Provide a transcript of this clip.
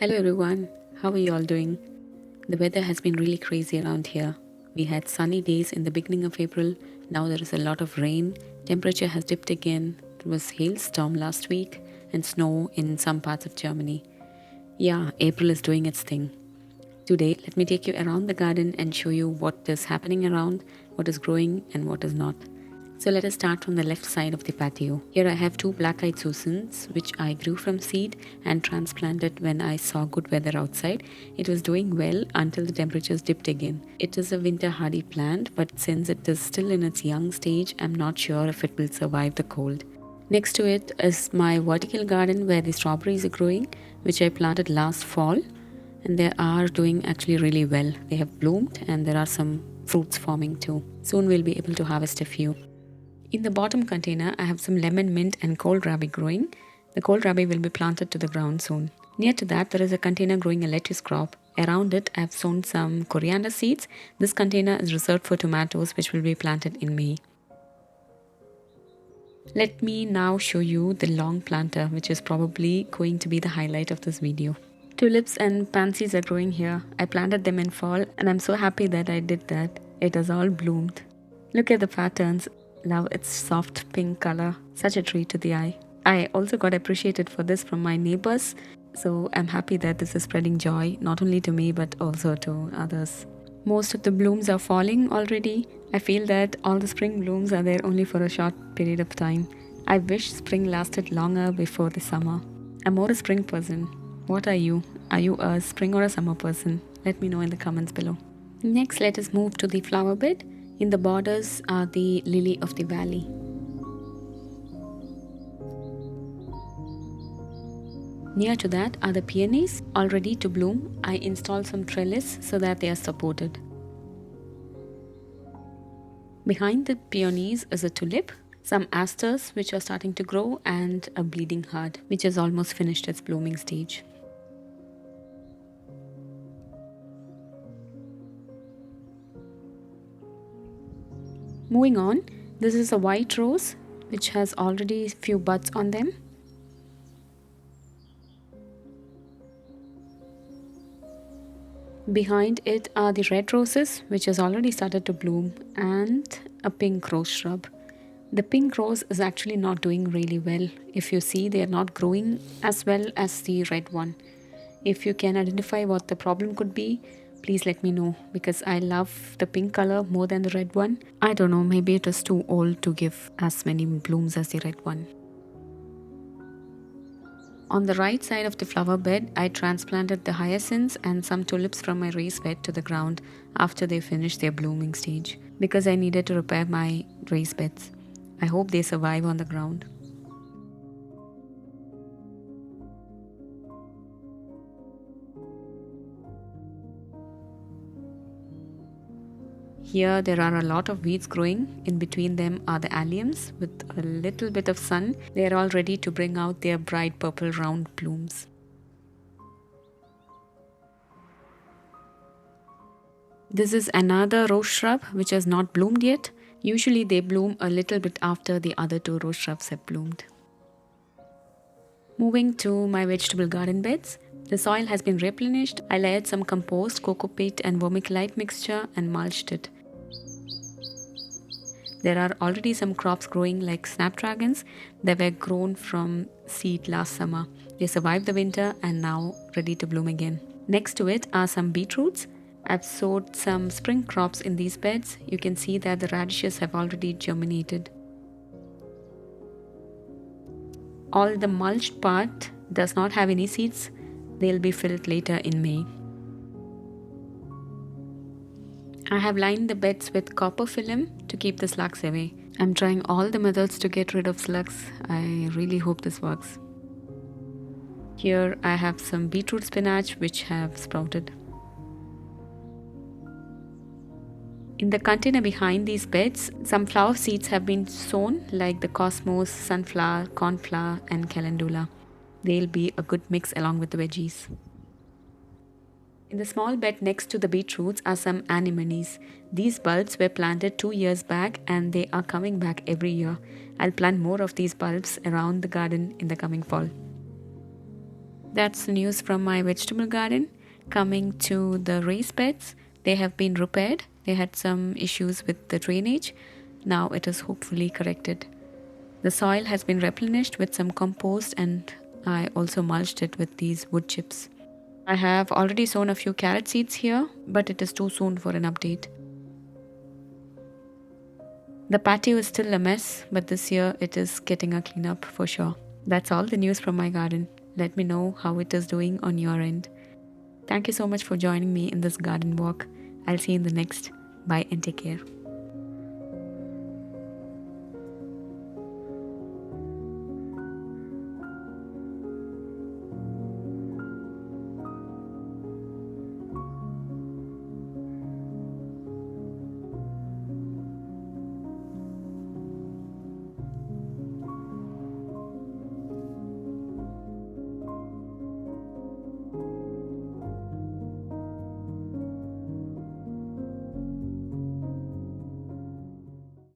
Hello everyone, how are you all doing? The weather has been really crazy around here. We had sunny days in the beginning of April, now there is a lot of rain, temperature has dipped again, there was hailstorm last week and snow in some parts of Germany. Yeah, April is doing its thing. Today, let me take you around the garden and show you what is happening around, what is growing and what is not. So let us start from the left side of the patio. Here I have two black-eyed Susans which I grew from seed and transplanted when I saw good weather outside. It was doing well until the temperatures dipped again. It is a winter hardy plant, but since it is still in its young stage, I'm not sure if it will survive the cold. Next to it is my vertical garden where the strawberries are growing, which I planted last fall, and they are doing actually really well. They have bloomed and there are some fruits forming too. Soon we'll be able to harvest a few. In the bottom container, I have some lemon mint and kohlrabi growing. The kohlrabi will be planted to the ground soon. Near to that, there is a container growing a lettuce crop. Around it, I have sown some coriander seeds. This container is reserved for tomatoes, which will be planted in May. Let me now show you the long planter, which is probably going to be the highlight of this video. Tulips and pansies are growing here. I planted them in fall and I'm so happy that I did that. It has all bloomed. Look at the patterns. Love its soft pink color. Such a treat to the eye. I also got appreciated for this from my neighbors. So I'm happy that this is spreading joy not only to me but also to others. Most of the blooms are falling already. I feel that all the spring blooms are there only for a short period of time. I wish spring lasted longer before the summer. I'm more a spring person. What are you? Are you a spring or a summer person? Let me know in the comments below. Next, let us move to the flower bed. In the borders are the lily of the valley. Near to that are the peonies, all ready to bloom. I installed some trellis so that they are supported. Behind the peonies is a tulip, some asters which are starting to grow, and a bleeding heart which has almost finished its blooming stage. Moving on, this is a white rose which has already few buds on them. Behind it are the red roses which has already started to bloom, and a pink rose shrub. The pink rose is actually not doing really well. If you see, they are not growing as well as the red one. If you can identify what the problem could be, please let me know, because I love the pink color more than the red one. I don't know, maybe it is too old to give as many blooms as the red one. On the right side of the flower bed, I transplanted the hyacinths and some tulips from my raised bed to the ground after they finished their blooming stage, because I needed to repair my raised beds. I hope they survive on the ground. Here there are a lot of weeds growing. In between them are the alliums with a little bit of sun. They are all ready to bring out their bright purple round blooms. This is another rose shrub which has not bloomed yet. Usually they bloom a little bit after the other two rose shrubs have bloomed. Moving to my vegetable garden beds. The soil has been replenished. I layered some compost, coco peat and vermiculite mixture and mulched it. There are already some crops growing like snapdragons that were grown from seed last summer. They survived the winter and now ready to bloom again. Next to it are some beetroots. I've sowed some spring crops in these beds. You can see that the radishes have already germinated. All the mulched part does not have any seeds. They'll be filled later in May. I have lined the beds with copper film to keep the slugs away. I'm trying all the methods to get rid of slugs. I really hope this works. Here I have some beetroot spinach which have sprouted. In the container behind these beds, some flower seeds have been sown like the cosmos, sunflower, cornflower and calendula. They'll be a good mix along with the veggies. In the small bed next to the beetroots are some anemones. These bulbs were planted 2 years back and they are coming back every year. I'll plant more of these bulbs around the garden in the coming fall. That's the news from my vegetable garden. Coming to the raised beds, they have been repaired. They had some issues with the drainage. Now it is hopefully corrected. The soil has been replenished with some compost, and I also mulched it with these wood chips. I have already sown a few carrot seeds here, but it is too soon for an update. The patio is still a mess, but this year it is getting a cleanup for sure. That's all the news from my garden. Let me know how it is doing on your end. Thank you so much for joining me in this garden walk. I'll see you in the next. Bye and take care.